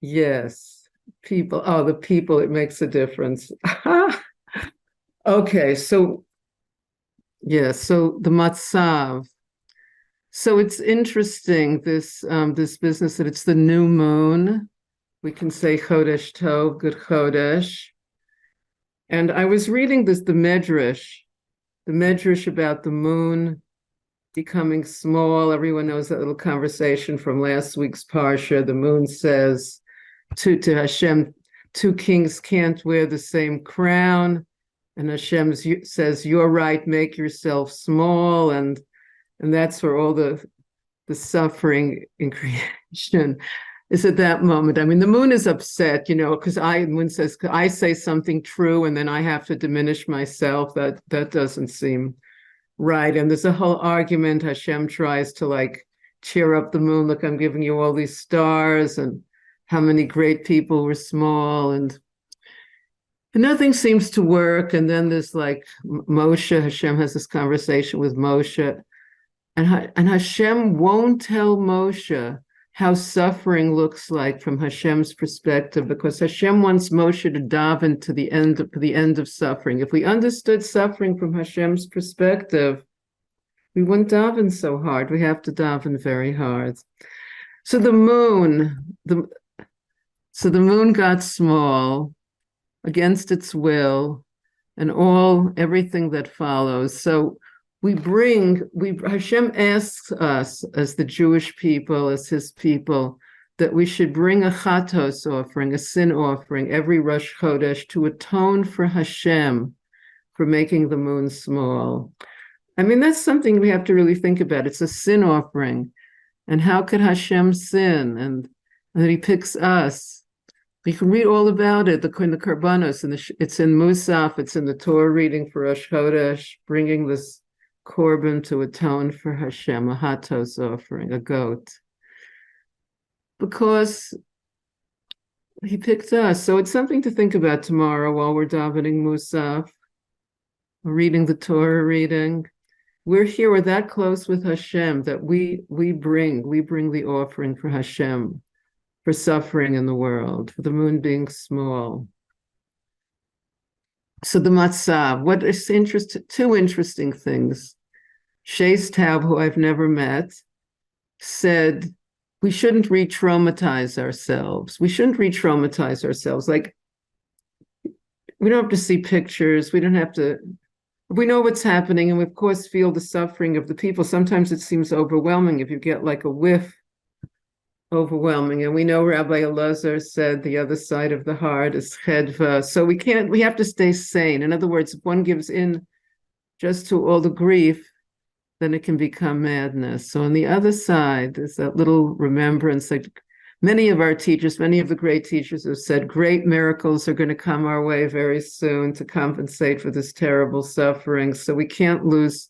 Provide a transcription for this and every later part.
Yes. People. Oh, the people, it makes a difference. Okay, so yeah, so the matzav. So it's interesting, this business that it's the new moon. We can say Chodesh Tov, good Chodesh. And I was reading the Medrash about the moon becoming small. Everyone knows that little conversation from last week's Parsha. The moon says to Hashem, two kings can't wear the same crown. And Hashem says, "You're right, make yourself small." And that's where all the suffering in creation is at that moment. I mean, the moon is upset, because moon says, I say something true and then I have to diminish myself. That doesn't seem right. And there's a whole argument. Hashem tries to like cheer up the moon. Look, I'm giving you all these stars and how many great people were small, and nothing seems to work. And then there's like Moshe, Hashem has this conversation with Moshe, and Hashem won't tell Moshe how suffering looks like from Hashem's perspective, because Hashem wants Moshe to daven to the end of suffering. If we understood suffering from Hashem's perspective, we wouldn't daven so hard. We have to daven very hard. So the moon got small against its will, and everything that follows. So Hashem asks us as the Jewish people, as his people, that we should bring a chatos offering, a sin offering, every Rosh Chodesh to atone for Hashem for making the moon small. I mean, that's something we have to really think about. It's a sin offering. And how could Hashem sin? And that he picks us. You can read all about it, the Karbanos, and it's in Musaf, it's in the Torah reading for Rosh Chodesh, bringing this korban to atone for Hashem, a hatos offering, a goat, because he picked us. So it's something to think about tomorrow while we're davening Musaf, reading the Torah reading. We're here, we're that close with Hashem that we bring the offering for Hashem, for suffering in the world, for the moon being small. So the matzav, what is two interesting things. Shays Taub, who I've never met, said we shouldn't re-traumatize ourselves. We shouldn't re-traumatize ourselves. Like, we don't have to see pictures. We don't have to, we know what's happening, and we of course feel the suffering of the people. Sometimes it seems overwhelming if you get like a whiff. Overwhelming. And we know Rabbi Elazar said the other side of the heart is chedva. So we have to stay sane. In other words, if one gives in just to all the grief, then it can become madness. So on the other side, there's that little remembrance. Like many of the great teachers have said, great miracles are going to come our way very soon to compensate for this terrible suffering. So we can't lose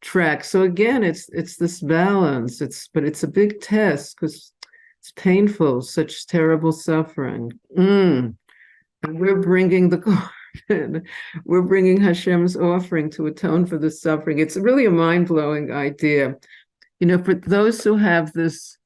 track. So again, it's this balance. But it's a big test because it's painful, such terrible suffering. And we're bringing we're bringing Hashem's offering to atone for the suffering. It's really a mind-blowing idea. For those who have this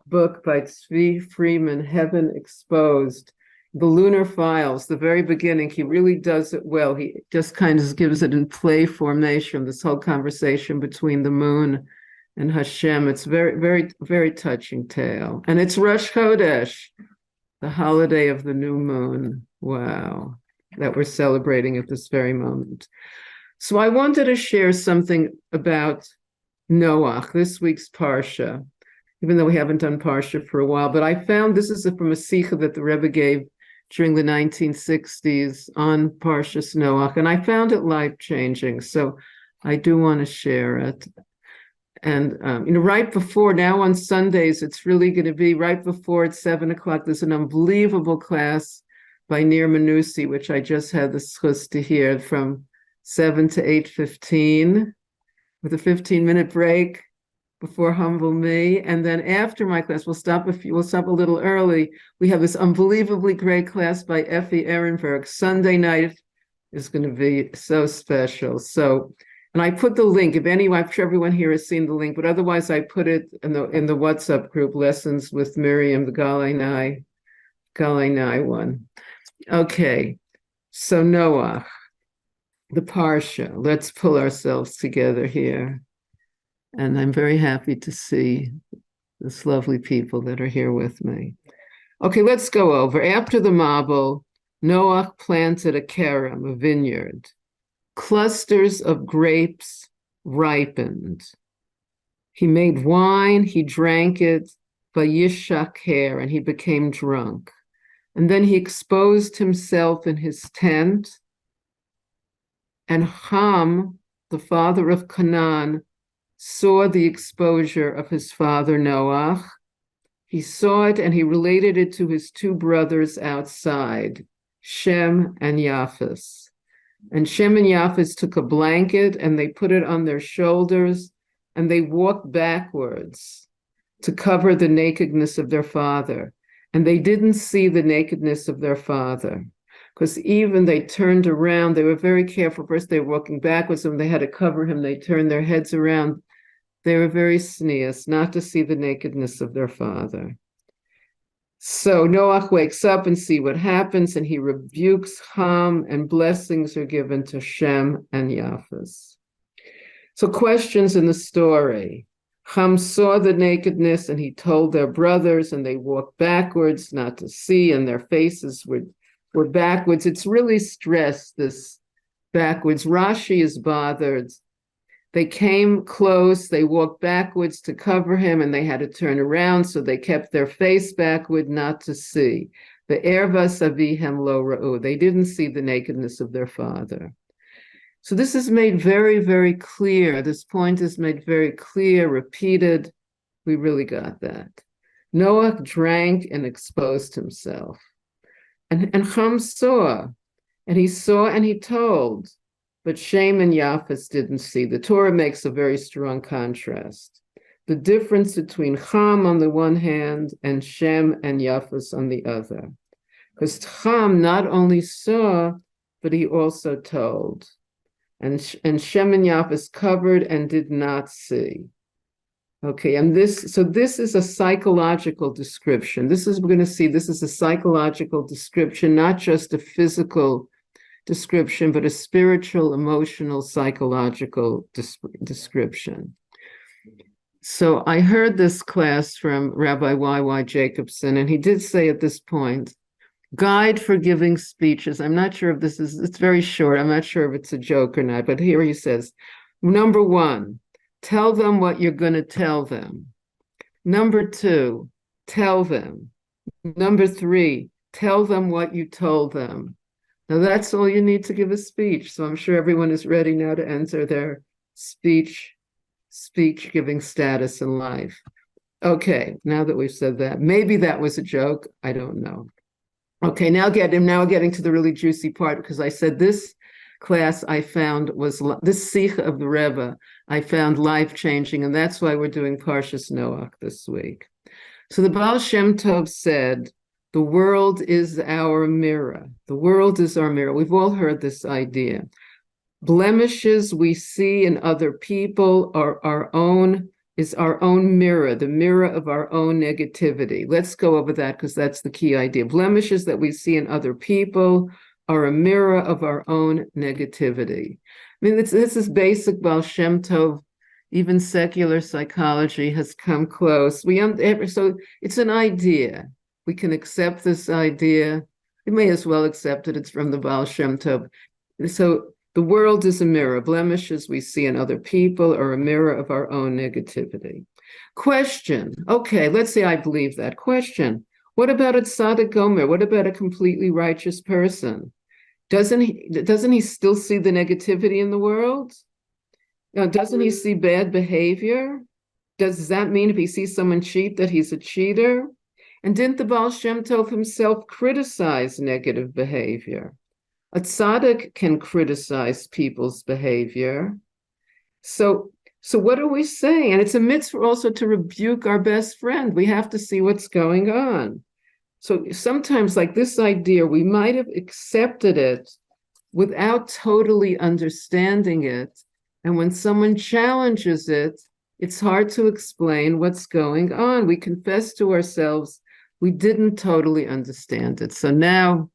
book by Tzvi Freeman, Heaven Exposed, the lunar files, the very beginning, he really does it well. He just kind of gives it in play formation, this whole conversation between the moon and Hashem. It's very, very, very touching tale. And it's Rosh Chodesh, the holiday of the new moon. Wow, that we're celebrating at this very moment. So I wanted to share something about Noach, this week's Parsha, even though we haven't done Parsha for a while. But I found this is from a Sikha that the Rebbe gave during the 1960s on Parshas Noach, and I found it life-changing. So I do want to share it. And, right before, now on Sundays, it's really going to be right before at 7:00, there's an unbelievable class by Nir Manusi, which I just had the schus to hear, from 7 to 8:15, with a 15-minute break before Humble Me. And then after my class, we'll stop a little early. We have this unbelievably great class by Effie Ehrenberg. Sunday night is going to be so special. And I put the link, I'm sure everyone here has seen the link, but otherwise I put it in the WhatsApp group, Lessons with Miriam, the Galei Nai Galinai one. Okay, so Noah, the Parsha. Let's pull ourselves together here. And I'm very happy to see this lovely people that are here with me. Okay, let's go over. After the Mabul, Noah planted a kerem, a vineyard. Clusters of grapes ripened. He made wine, he drank it, vayishaker, and he became drunk. And then he exposed himself in his tent. And Ham, the father of Canaan, saw the exposure of his father Noach. He saw it and he related it to his two brothers outside, Shem and Japheth. And Shem and Japheth took a blanket and they put it on their shoulders and they walked backwards to cover the nakedness of their father. And they didn't see the nakedness of their father because even they turned around, they were very careful. First, they were walking backwards and they had to cover him. They turned their heads around. They were very sneers not to see the nakedness of their father. So Noach wakes up and see what happens, and he rebukes Ham, and blessings are given to Shem and Japheth. So questions in the story. Ham saw the nakedness, and he told their brothers, and they walked backwards not to see, and their faces were backwards. It's really stressed, this backwards. Rashi is bothered. They came close, they walked backwards to cover him, and they had to turn around, so they kept their face backward not to see. The ervas avihem lo ra'u. They didn't see the nakedness of their father. So this is made very, very clear. This point is made very clear, repeated. We really got that. Noah drank and exposed himself. And Ham saw, and he told. But Shem and Japheth didn't see. The Torah makes a very strong contrast. The difference between Ham on the one hand and Shem and Japheth on the other. Because Ham not only saw, but he also told. And Shem and Japheth covered and did not see. Okay, and this is a psychological description. We're going to see, this is a psychological description, not just a physical description, but a spiritual, emotional, psychological description. So I heard this class from Rabbi Y.Y. Jacobson, and he did say at this point, guide for giving speeches. I'm not sure if it's very short. I'm not sure if it's a joke or not, but here he says, number one, tell them what you're going to tell them. Number two, tell them. Number three, tell them what you told them. Now, that's all you need to give a speech. So I'm sure everyone is ready now to enter their speech-giving status in life. Okay, now that we've said that, maybe that was a joke. I don't know. Okay, now getting to the really juicy part, because I said this class I found was, this Sikha of the Rebbe, I found life-changing, and that's why we're doing Parshas Noach this week. So the Baal Shem Tov said, the world is our mirror. The world is our mirror. We've all heard this idea. Blemishes we see in other people are our own mirror, the mirror of our own negativity. Let's go over that because that's the key idea. Blemishes that we see in other people are a mirror of our own negativity. I mean, this is basic Baal Shem Tov. Even secular psychology has come close. So it's an idea. We can accept this idea. We may as well accept it. It's from the Baal Shem Tov. So the world is a mirror. Blemishes we see in other people are a mirror of our own negativity. Question. Okay, let's say I believe that. Question. What about a tzaddik gomer? What about a completely righteous person? Doesn't he still see the negativity in the world? Doesn't he see bad behavior? Does that mean if he sees someone cheat that he's a cheater? And didn't the Baal Shem Tov himself criticize negative behavior? A tzaddik can criticize people's behavior. So what are we saying? And it's a mitzvah also to rebuke our best friend. We have to see what's going on. So sometimes, like this idea, we might have accepted it without totally understanding it. And when someone challenges it, it's hard to explain what's going on. We confess to ourselves we didn't totally understand it. So now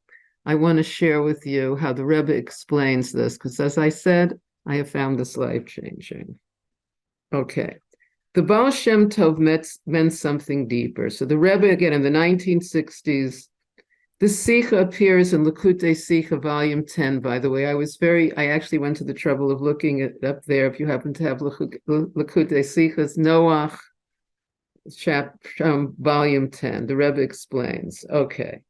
I want to share with you how the Rebbe explains this, because as I said, I have found this life-changing. Okay. The Baal Shem Tov meant something deeper. So the Rebbe, again, in the 1960s, this Sikha appears in Likutei Sikha, volume 10, by the way. I actually went to the trouble of looking it up there. If you happen to have Likutei Sikhas, Noach, volume 10, the Rebbe explains. Okay.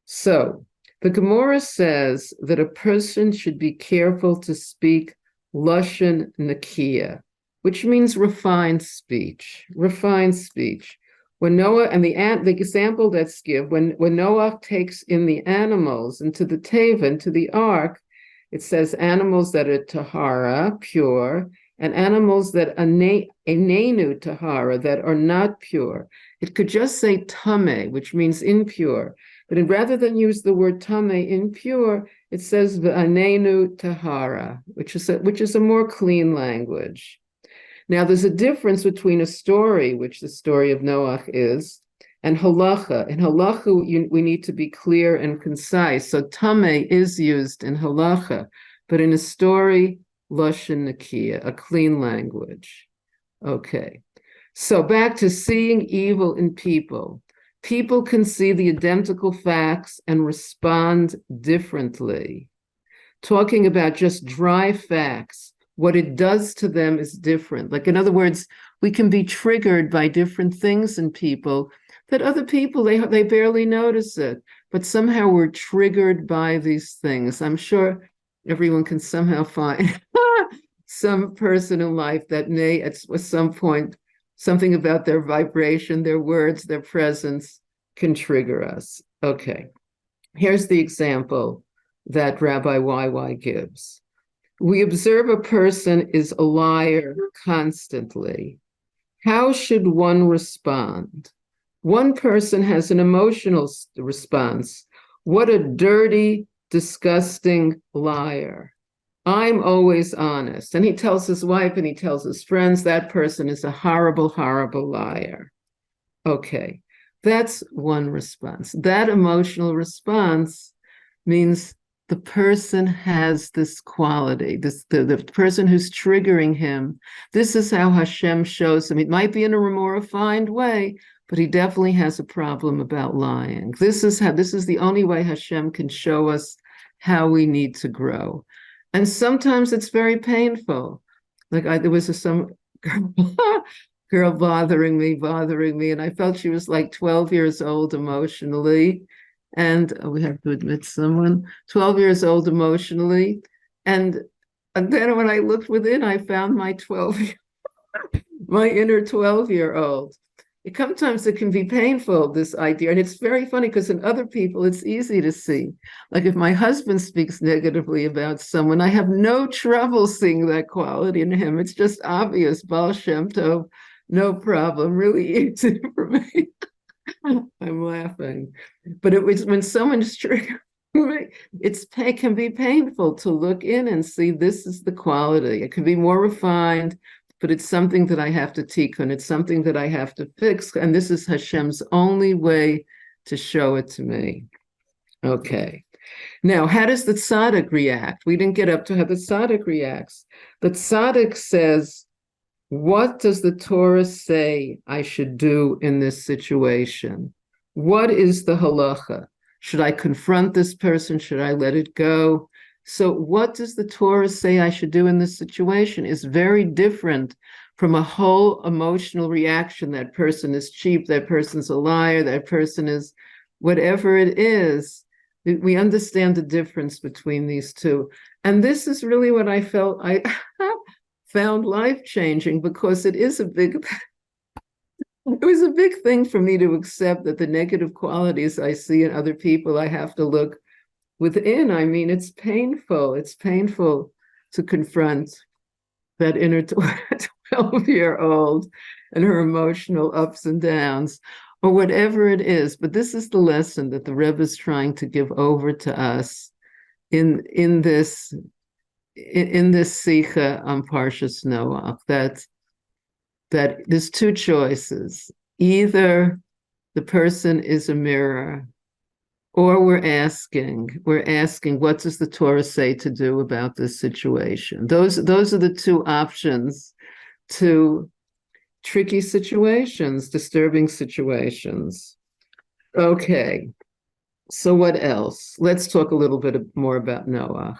So the Gemara says that a person should be careful to speak Lashon Nakiya, which means refined speech. Refined speech. When Noah, and the example that's given, when Noah takes in the animals into the teva, into the ark, it says animals that are tahara, pure, and animals that are enenu tahara, that are not pure. It could just say tame, which means impure. But rather than use the word tame, impure, it says v'anenu tahara, which is a more clean language. Now, there's a difference between a story, which the story of Noach is, and halacha. In halacha, we need to be clear and concise. So tameh is used in halacha, but in a story, lashon nakiya, a clean language. Okay. So back to seeing evil in people. People can see the identical facts and respond differently. Talking about just dry facts, what it does to them is different. Like, in other words, we can be triggered by different things in people that other people, they barely notice it, but somehow we're triggered by these things. I'm sure everyone can somehow find some person in life that may, at some point, something about their vibration, their words, their presence can trigger us. Okay, here's the example that Rabbi YY gives. We observe a person is a liar constantly. How should one respond? One person has an emotional response. What a dirty, disgusting liar. I'm always honest. And he tells his wife and he tells his friends that person is a horrible, horrible liar. Okay, that's one response. That emotional response means the person has this quality, the person who's triggering him. This is how Hashem shows him. It might be in a more refined way, but he definitely has a problem about lying. This is the only way Hashem can show us how we need to grow. And sometimes it's very painful. Like there was some girl bothering me, and I felt she was like 12 years old emotionally. And we have to admit someone, 12 years old emotionally. And then when I looked within, I found my inner 12-year-old. Sometimes it can be painful, this idea. And it's very funny because in other people, it's easy to see. Like if my husband speaks negatively about someone, I have no trouble seeing that quality in him. It's just obvious. Baal Shem Tov, no problem, really easy for me. I'm laughing, but it was when someone's triggering me, it can be painful to look in and see this is the quality. It can be more refined, but it's something that I have to tikkun. It's something that I have to fix, and this is Hashem's only way to show it to me. Okay. Now, how does the tzaddik react? We didn't get up to how the tzaddik reacts. The tzaddik says, what does the Torah say I should do in this situation? What is the halacha? Should I confront this person? Should I let it go? So what does the Torah say I should do in this situation is very different from a whole emotional reaction. That person is cheap, that person's a liar, that person is whatever it is. We understand the difference between these two. And this is really what I felt I found life-changing, because it was a big thing for me to accept that the negative qualities I see in other people, I have to look within. I mean, it's painful. It's painful to confront that inner 12-year-old and her emotional ups and downs, or whatever it is. But this is the lesson that the Rebbe is trying to give over to us in this Sikha on Parshas Noach, that there's two choices. Either the person is a mirror, or we're asking, what does the Torah say to do about this situation? Those are the two options to tricky situations, disturbing situations. Okay, so what else? Let's talk a little bit more about Noach.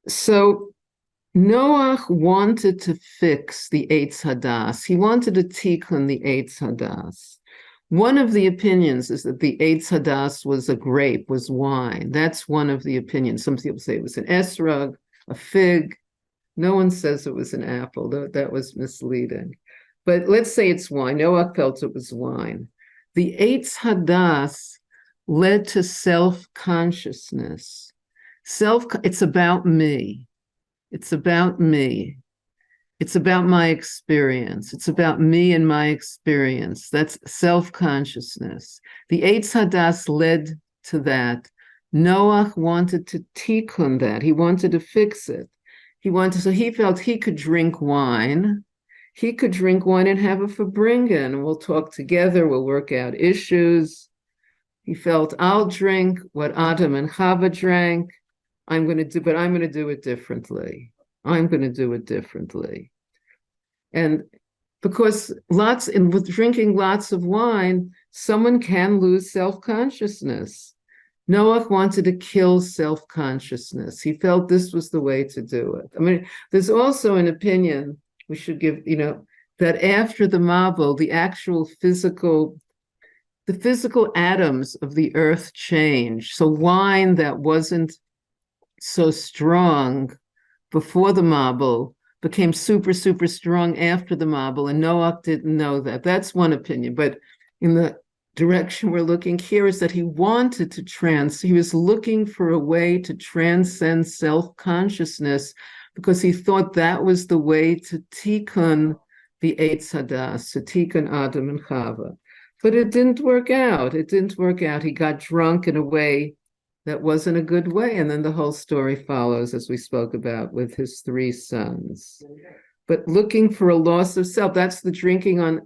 So Noach wanted to fix the Eitz Hadas. He wanted to tikkun the Eitz Hadas. One of the opinions is that the Eitz Hadas was a grape, was wine. That's one of the opinions. Some people say it was an esrog, a fig. No one says it was an apple. That was misleading. But let's say it's wine. Noach felt it was wine. The Eitz Hadas led to self-consciousness. It's about me. It's about me. It's about my experience. It's about me and my experience. That's self-consciousness. The Eitz Hadas led to that. Noach wanted to tikkun that. He wanted to fix it. So he felt he could drink wine. He could drink wine and have a fabringen, and we'll talk together. We'll work out issues. He felt, I'll drink what Adam and Chava drank. I'm going to do it differently. I'm going to do it differently. And because with drinking lots of wine, someone can lose self-consciousness. Noach wanted to kill self-consciousness. He felt this was the way to do it. I mean, there's also an opinion we should give, that after the Mabul, the physical atoms of the earth change. So wine that wasn't so strong before the Mabul became super, super strong after the Mabul, and Noach didn't know that. That's one opinion. But in the direction we're looking here is that he wanted to he was looking for a way to transcend self-consciousness because he thought that was the way to tikkun the Eitz Hadas, to tikkun Adam and Chava. But it didn't work out. He got drunk in a way that wasn't a good way. And then the whole story follows, as we spoke about, with his 3 sons. But looking for a loss of self, that's the drinking on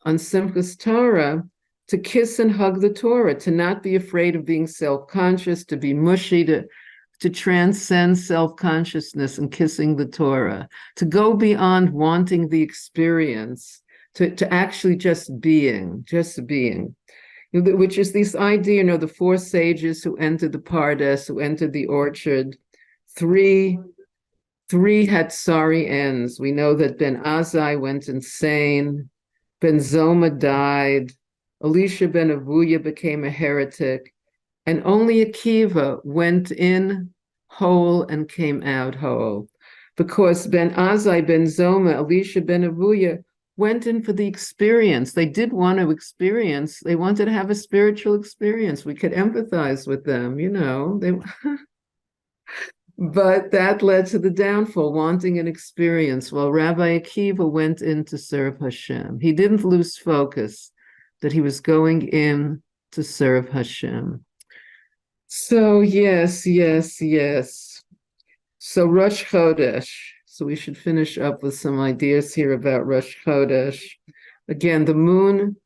Simchas Torah, to kiss and hug the Torah, to not be afraid of being self-conscious, to be mushy, to transcend self-consciousness and kissing the Torah, to go beyond wanting the experience, to actually just being, which is this idea, the 4 sages who entered the Pardes, who entered the orchard. 3 had sorry ends. We know that Ben Azai went insane. Ben Zoma died. Elisha ben Avuya became a heretic. And only Akiva went in whole and came out whole. Because Ben Azai, Ben Zoma, Elisha ben Avuya went in for the experience. They did want to experience. They wanted to have a spiritual experience. We could empathize with them, But that led to the downfall, wanting an experience, while Rabbi Akiva went in to serve Hashem. He didn't lose focus that he was going in to serve Hashem. So yes. So Rosh Chodesh. So we should finish up with some ideas here about Rosh Chodesh. Again, the moon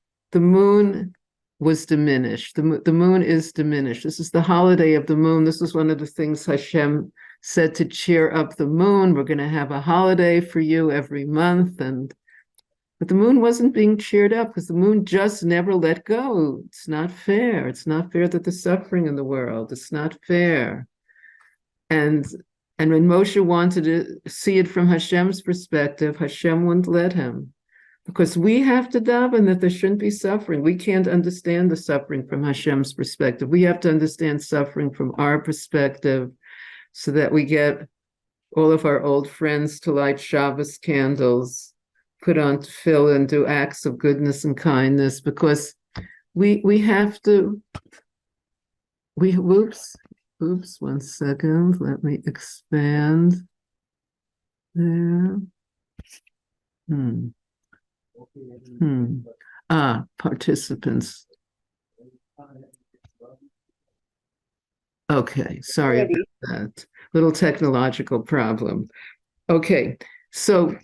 was diminished. The moon is diminished. This is the holiday of the moon. This is one of the things Hashem said to cheer up the moon. We're going to have a holiday for you every month. But the moon wasn't being cheered up because the moon just never let go. It's not fair. It's not fair that there's suffering in the world. It's not fair. And when Moshe wanted to see it from Hashem's perspective, Hashem wouldn't let him. Because we have to daven that there shouldn't be suffering. We can't understand the suffering from Hashem's perspective. We have to understand suffering from our perspective so that we get all of our old friends to light Shabbos candles, put on tefillin, and do acts of goodness and kindness, because we have to, oops, 1 second, let me expand there. Participants. Okay, sorry about that. Little technological problem. Okay, so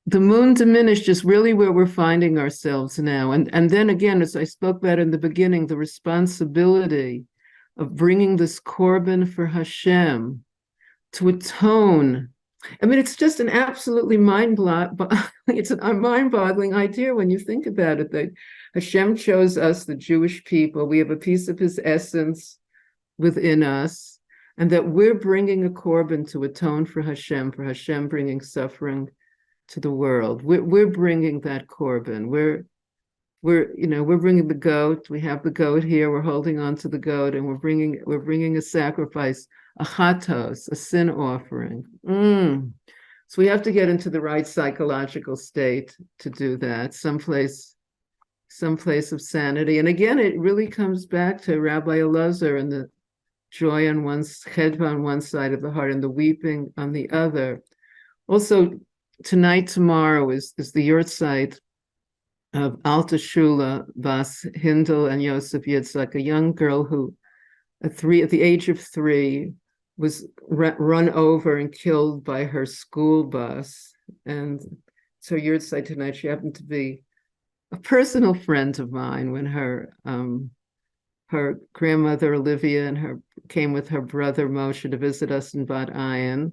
the moon diminished is really where we're finding ourselves now. And then again, as I spoke about in the beginning, the responsibility of bringing this korban for Hashem to atone. I mean, it's just an absolutely it's a mind-boggling idea when you think about it, that Hashem chose us, the Jewish people. We have a piece of his essence within us, and that we're bringing a korban to atone for Hashem bringing suffering to the world. We're bringing that korban. We're bringing the goat. We have the goat here. We're holding on to the goat, and we're bringing a sacrifice, a chatos, a sin offering. So we have to get into the right psychological state to do that. Some place of sanity. And again, it really comes back to Rabbi Elazar and the joy on chedva on one side of the heart and the weeping on the other. Also, tomorrow is the yurtzeit of Alta Shula Bas Hindel and Yosef Yitzhak, a young girl who, at the age of 3, was run over and killed by her school bus. And so yurtzeit tonight, she happened to be a personal friend of mine when her grandmother Olivia and came with her brother Moshe to visit us in Bat Ayin.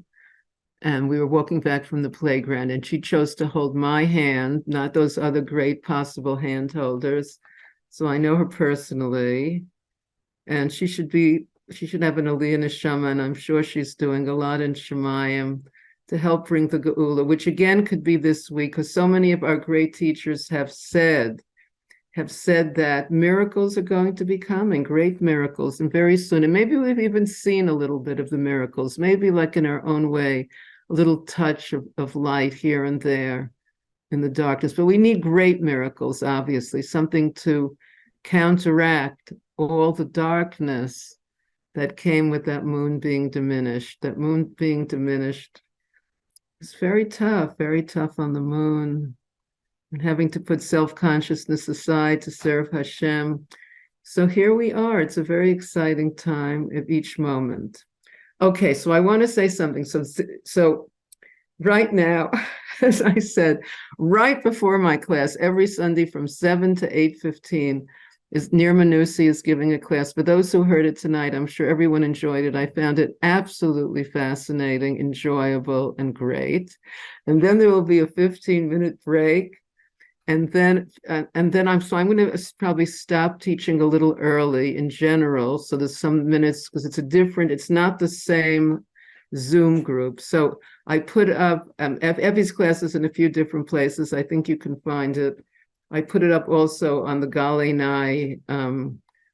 And we were walking back from the playground, and she chose to hold my hand, not those other great possible hand holders. So I know her personally, and she should have an Aliyah Neshama, and I'm sure she's doing a lot in Shemayim to help bring the Geula, which again could be this week, because so many of our great teachers have said that miracles are going to be coming, great miracles, and very soon. And maybe we've even seen a little bit of the miracles, maybe like in our own way, a little touch of light here and there in the darkness. But we need great miracles, obviously, something to counteract all the darkness that came with that moon being diminished. That moon being diminished is very tough on the moon, and having to put self-consciousness aside to serve Hashem. So here we are. It's a very exciting time at each moment. Okay, so I want to say something. So right now, as I said, right before my class, every Sunday from 7 to 8:15, Nir Manusi is giving a class. For those who heard it tonight, I'm sure everyone enjoyed it. I found it absolutely fascinating, enjoyable, and great. And then there will be a 15-minute break. And then I'm going to probably stop teaching a little early in general. So there's some minutes, because it's not the same Zoom group. So I put up Effie's classes in a few different places. I think you can find it. I put it up also on the Gali Nai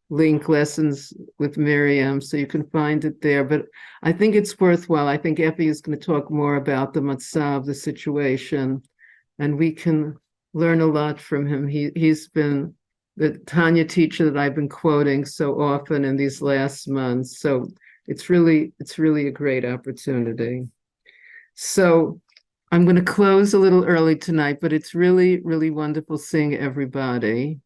link, Lessons with Miriam, so you can find it there. But I think it's worthwhile. I think Effie is going to talk more about the matzav, the situation, and we can learn a lot from him. He's been the Tanya teacher that I've been quoting so often in these last months. So it's really a great opportunity. So I'm going to close a little early tonight, but it's really, really wonderful seeing everybody.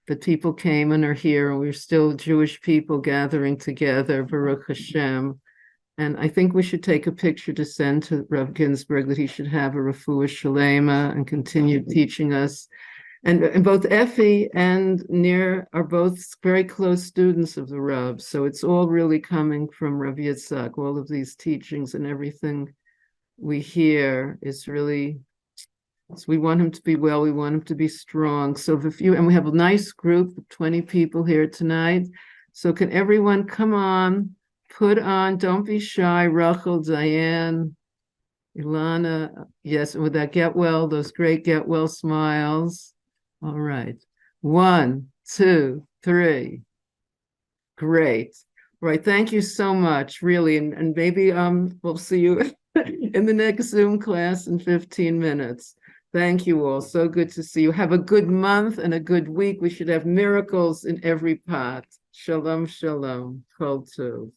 That people came and are here, and we're still Jewish people gathering together, Baruch Hashem. And I think we should take a picture to send to Rav Ginsburg, that he should have a refuah shalema and continue teaching us. And both Effie and Nir are both very close students of the Rav. So it's all really coming from Rav Yitzhak. All of these teachings and everything we hear is really, so we want him to be well, we want him to be strong. So and we have a nice group of 20 people here tonight. So can everyone come on? Put on, don't be shy, Rachel, Diane, Ilana, yes, with that get well, those great get well smiles. All right. 1, 2, 3. Great. All right. Thank you so much, really. And maybe we'll see you in the next Zoom class in 15 minutes. Thank you all. So good to see you. Have a good month and a good week. We should have miracles in every pot. Shalom, shalom. Kol tov.